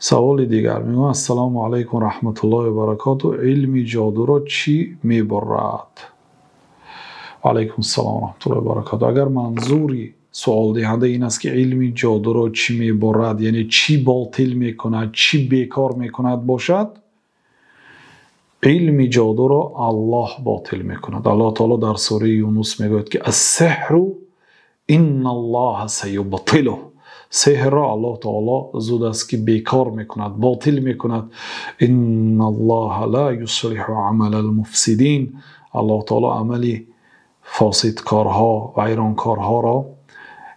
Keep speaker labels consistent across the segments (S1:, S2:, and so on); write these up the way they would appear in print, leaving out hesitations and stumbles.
S1: سوال دیگر میگم السلام علیکم و رحمت الله و برکاته. علم جادو را چی میبرد؟ علیکم السلام و رحمت الله و برکاته. اگر منظوری سوال دهنده این است که علم جادو را چی میبرد، یعنی چی باطل میکند، چی بیکار میکند باشد، علم جادو را الله باطل میکند. الله تعالی در سوره یونس میگوید که السحر ان الله سیبطله. سحر را الله تعالی زود است که بیکار میکند، باطل میکند. ان الله لا یصلح عمل المفسدین. الله تعالی عملی فاسدکارها و ایرانکارها را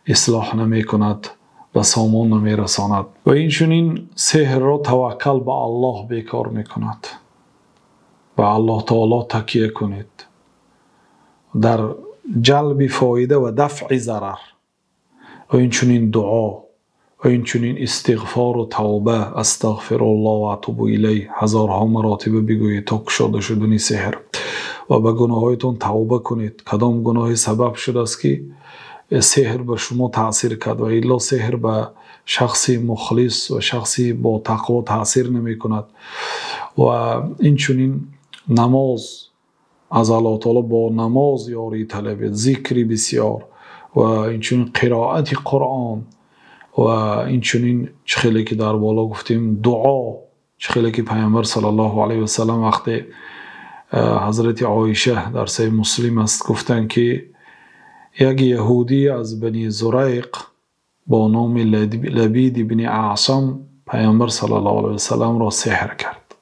S1: اصلاح نمیکند و سامان نمیرساند. و اینچنین سحر را توکل به الله بیکار میکند. و الله تعالی تکیه کنید در جلب فایده و دفع ضرر. و اینچنین دعا و اینچنین استغفار و توبه، استغفر الله و اتوب الیه هزارها مراتب بگویید تا گشاده شدن سحر. و به گناهایتون توبه کنید. کدام گناه سبب شده است که سحر به شما تاثیر کرد و الا سحر به شخصی مخلص و شخصی با تقوا تاثیر نمی کند. و اینچنین نماز، از الله تعالی با نماز یاری طلبید، ذکری بسیار و اینچنین قرائت قرآن و اینچنین چخیلی که در بالا گفتیم دعا، چخیلی که پیامبر صلی الله علیه و سلم وقتی حضرت عایشه در صحیح مسلم است گفتن که یک یهودی از بنی زریق با نام لبید بن اعصم پیامبر صلی الله علیه و سلم را سحر کرد.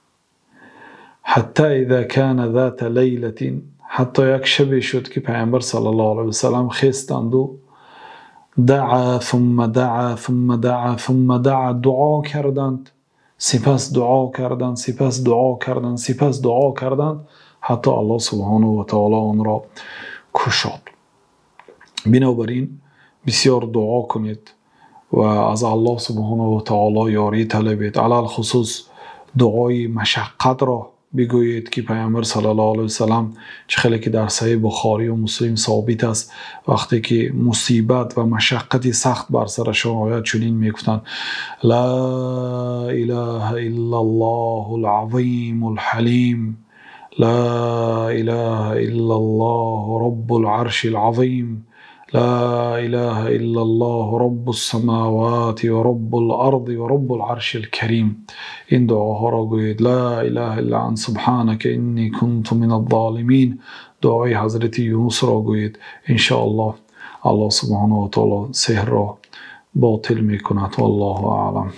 S1: حتی اذا كان ذات لیلة، حتی یک شب شد که پیامبر صلی الله علیه و سلم خستند و دعا ثم دعا ثم دعا ثم دعا، دعا کردند، سپس دعا کردند، سپس دعا کردند، سپس دعا کردند، حتی الله سبحانه و تعالی آن را کشاد. بنابراین بسیار دعا کنید و از الله سبحانه و تعالی یاری طلبید. علل خصوص دعای مشقت را بگویید که پیامبر صلی الله علیه و سلم چخیلی که در صحیح بخاری و مسلم ثابت است وقتی که مصیبت و مشقت سخت بر سرشان آید چنین میگفتند لا اله الا الله العظیم الحلیم، لا اله الا الله رب العرش العظیم، لا اله الا الله رب السماوات و رب الارض و رب العرش الكریم. این دعاها را گویید. لا اله الا انت سبحانك انی کنت من الظالمین. دعای حضرت یونس را گویید. انشاءالله الله سبحانه و تعالی سحر را باطل میکند. والله اعلم.